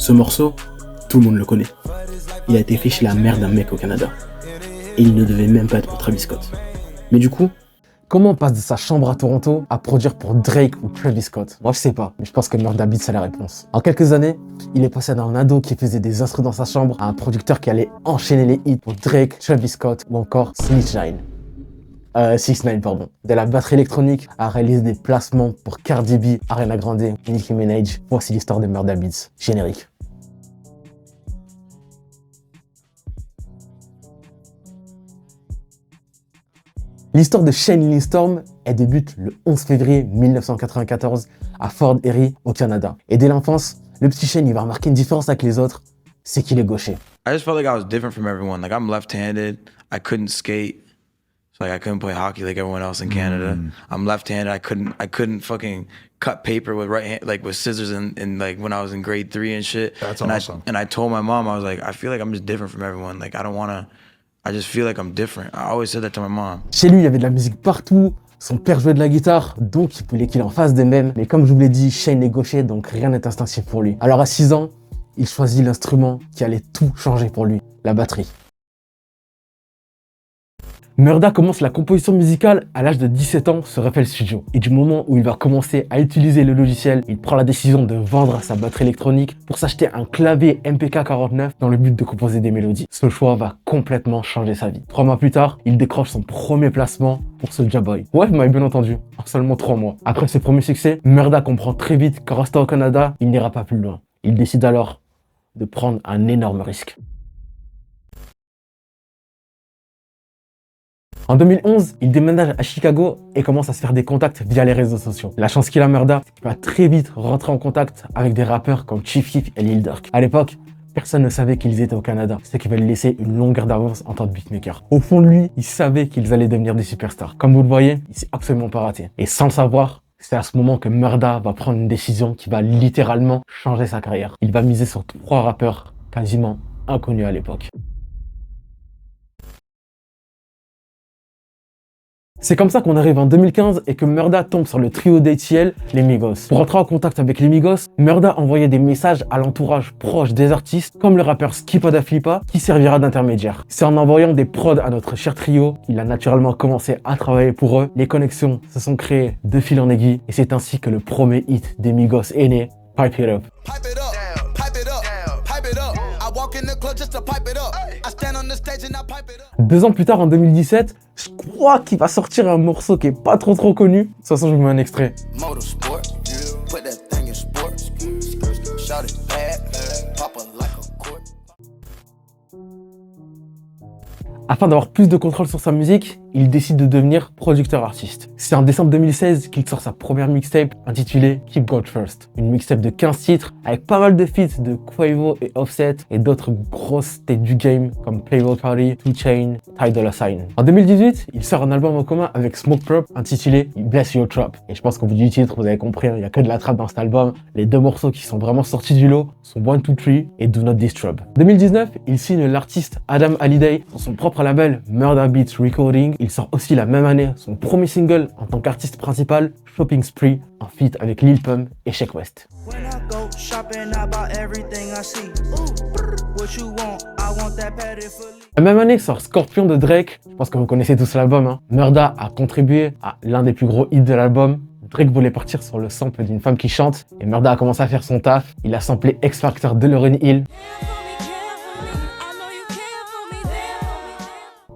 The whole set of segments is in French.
Ce morceau, tout le monde le connaît. Il a été fait chez la mère d'un mec au Canada. Et il ne devait même pas être pour Travis Scott. Mais du coup, comment on passe de sa chambre à Toronto à produire pour Drake ou Travis Scott? Moi je sais pas, mais je pense que Murda Beats c'est la réponse. En quelques années, il est passé d'un ado qui faisait des instrus dans sa chambre à un producteur qui allait enchaîner les hits pour Drake, Travis Scott ou encore 6ix9ine, pardon. De la batterie électronique à réaliser des placements pour Cardi B, Ariana Grande, Nicki Minaj. Voici l'histoire de Murda Beats. Générique. L'histoire de Shane Storm, elle débute le 11 février 1994 à Fort Erie, au Canada. Et dès l'enfance, le petit Shane, il va remarquer une différence avec les autres, c'est qu'il est gaucher. I just felt like I was different from everyone. Like I'm left-handed, I couldn't skate, so like I couldn't play hockey like everyone else in Canada. I'm left-handed, I couldn't fucking cut paper with right hand, like with scissors in like when I was in grade 3 and shit. That's and awesome. I told my mom, I was like, I feel like I'm just different from everyone. Like I just feel like I'm different. I always said that to my mom. Chez lui, il y avait de la musique partout. Son père jouait de la guitare, donc il voulait qu'il en fasse des mêmes. Mais comme je vous l'ai dit, Shane est gaucher, donc rien n'est instinctif pour lui. Alors à 6 ans, il choisit l'instrument qui allait tout changer pour lui, la batterie. Murda commence la composition musicale à l'âge de 17 ans sur FL Studio. Et du moment où il va commencer à utiliser le logiciel, il prend la décision de vendre sa batterie électronique pour s'acheter un clavier MPK-49 dans le but de composer des mélodies. Ce choix va complètement changer sa vie. 3 mois plus tard, il décroche son premier placement pour Soulja Boy. Ouais, vous m'avez bien entendu, en seulement 3 mois. Après ses premiers succès, Murda comprend très vite qu'en restant au Canada, il n'ira pas plus loin. Il décide alors de prendre un énorme risque. En 2011, il déménage à Chicago et commence à se faire des contacts via les réseaux sociaux. La chance qu'il a, Murda, c'est qu'il va très vite rentrer en contact avec des rappeurs comme Chief Keef et Lil Durk. À l'époque, personne ne savait qu'ils étaient au Canada. C'est qu'il va lui laisser une longueur d'avance en tant que beatmaker. Au fond de lui, il savait qu'ils allaient devenir des superstars. Comme vous le voyez, il s'est absolument pas raté. Et sans le savoir, c'est à ce moment que Murda va prendre une décision qui va littéralement changer sa carrière. Il va miser sur 3 rappeurs quasiment inconnus à l'époque. C'est comme ça qu'on arrive en 2015 et que Murda tombe sur le trio d'ATL, les Migos. Pour entrer en contact avec les Migos, Murda envoyait des messages à l'entourage proche des artistes, comme le rappeur Skippa Da Flippa, qui servira d'intermédiaire. C'est en envoyant des prods à notre cher trio qu'il a naturellement commencé à travailler pour eux. Les connexions se sont créées de fil en aiguille et c'est ainsi que le premier hit des Migos est né, Pipe It Up. 2 ans plus tard, en 2017, je crois qu'il va sortir un morceau qui est pas trop connu. De toute façon, je vous mets un extrait. Afin d'avoir plus de contrôle sur sa musique, il décide de devenir producteur artiste. C'est en décembre 2016 qu'il sort sa première mixtape intitulée Keep God First. Une mixtape de 15 titres avec pas mal de feats de Quavo et Offset et d'autres grosses têtes du game comme Playboi Carti, 2 Chainz, Ty Dolla $ign. En 2018, il sort un album en commun avec Smoke Prop intitulé Bless Your Trap. Et je pense qu'au bout du titre, vous avez compris, il n'y a que de la trap dans cet album. Les 2 morceaux qui sont vraiment sortis du lot sont 1, 2, 3 et Do Not Disturb. En 2019, il signe l'artiste Adam Hallyday sur son propre label Murda Beats Recording. Il sort aussi la même année son premier single en tant qu'artiste principal, Shopping Spree, en feat avec Lil Pump et Sheck West. La même année sort Scorpion de Drake. Je pense que vous connaissez tous l'album. Hein. Murda a contribué à l'un des plus gros hits de l'album. Drake voulait partir sur le sample d'une femme qui chante et Murda a commencé à faire son taf. Il a samplé X Factor de Lauryn Hill.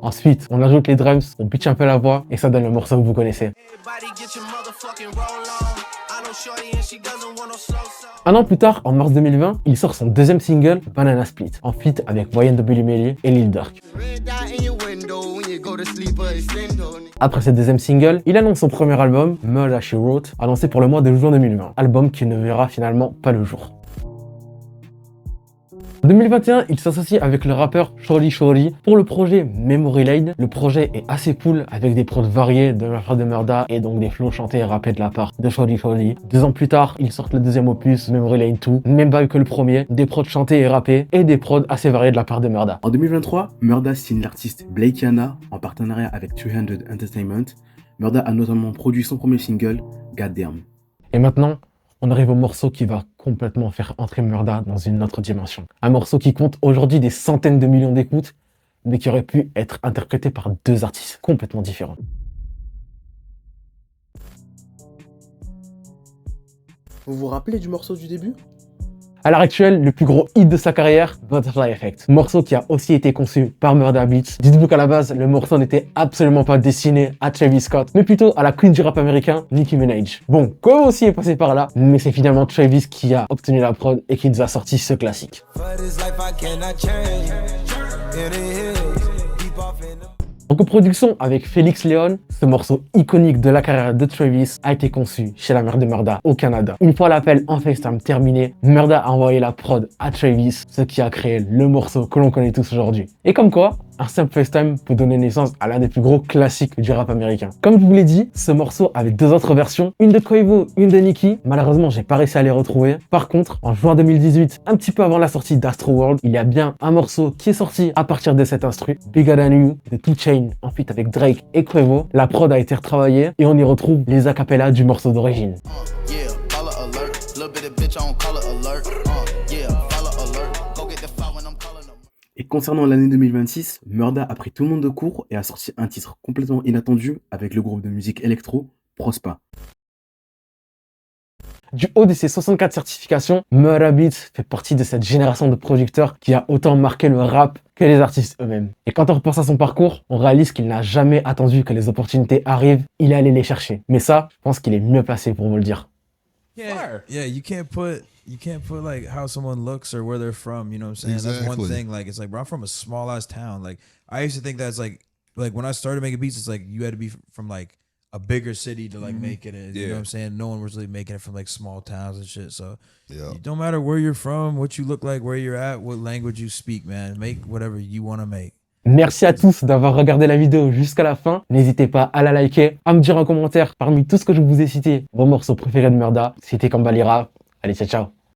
Ensuite, on ajoute les drums, on pitch un peu la voix et ça donne le morceau que vous connaissez. Un an plus tard, en mars 2020, il sort son deuxième single, Banana Split, en feat avec YNW Melly et Lil Durk. Après ce deuxième single, il annonce son premier album, Murda She Wrote, annoncé pour le mois de juin 2020, album qui ne verra finalement pas le jour. En 2021, il s'associe avec le rappeur Shorty Shorty pour le projet Memory Lane. Le projet est assez cool avec des prods variés de la part de Murda et donc des flows chantés et rappés de la part de Shorty Shorty. 2 ans plus tard, il sort le deuxième opus, Memory Lane 2, même vibe que le premier, des prods chantés et rappés et des prods assez variés de la part de Murda. En 2023, Murda signe l'artiste Blake Hanna en partenariat avec 200 Entertainment. Murda a notamment produit son premier single, Goddamn. Et maintenant, On arrive au morceau qui va complètement faire entrer Murda dans une autre dimension. Un morceau qui compte aujourd'hui des centaines de millions d'écoutes, mais qui aurait pu être interprété par deux artistes complètement différents. Vous vous rappelez du morceau du début? À l'heure actuelle, le plus gros hit de sa carrière, Butterfly Effect. Morceau qui a aussi été conçu par Murda Beats. Dites-vous qu'à la base, le morceau n'était absolument pas destiné à Travis Scott, mais plutôt à la queen du rap américain, Nicki Minaj. Bon, Quavo aussi est passé par là, mais c'est finalement Travis qui a obtenu la prod et qui nous a sorti ce classique. En coproduction avec Félix Leon, ce morceau iconique de la carrière de Travis a été conçu chez la mère de Murda au Canada. Une fois l'appel en FaceTime terminé, Murda a envoyé la prod à Travis, ce qui a créé le morceau que l'on connaît tous aujourd'hui. Et comme quoi, un simple FaceTime peut donner naissance à l'un des plus gros classiques du rap américain. Comme je vous l'ai dit, ce morceau avait deux autres versions, une de Quavo, une de Nicki. Malheureusement, j'ai pas réussi à les retrouver. Par contre, en juin 2018, un petit peu avant la sortie d'Astro World, il y a bien un morceau qui est sorti à partir de cet instru, Bigger Than You, de 2 Chainz, en feat avec Drake et Quavo. La prod a été retravaillée et on y retrouve les acapellas du morceau d'origine. Et concernant l'année 2026, Murda a pris tout le monde de court et a sorti un titre complètement inattendu avec le groupe de musique électro, Prospa. Du haut de ses 64 certifications, Murda Beats fait partie de cette génération de producteurs qui a autant marqué le rap que les artistes eux-mêmes. Et quand on repense à son parcours, on réalise qu'il n'a jamais attendu que les opportunités arrivent, il est allé les chercher. Mais ça, je pense qu'il est mieux placé pour vous le dire. Yeah, you can't put like how someone looks or where they're from, you know what I'm saying? That's one thing. Like it's like, bro, I'm from a small ass town. Like I used to think that's like when I started making beats, it's like you had to be from like a bigger city to like make it. You know what I'm saying? No one was really making it from like small towns and shit. So it don't matter where you're from, what you look like, where you're at, what language you speak, man. Make whatever you want to make. Merci à tous d'avoir regardé la vidéo jusqu'à la fin. N'hésitez pas à la liker, à me dire en commentaire parmi tout ce que je vous ai cité vos morceaux préférés de Murda. C'était Kambalira. Allez, ciao, ciao.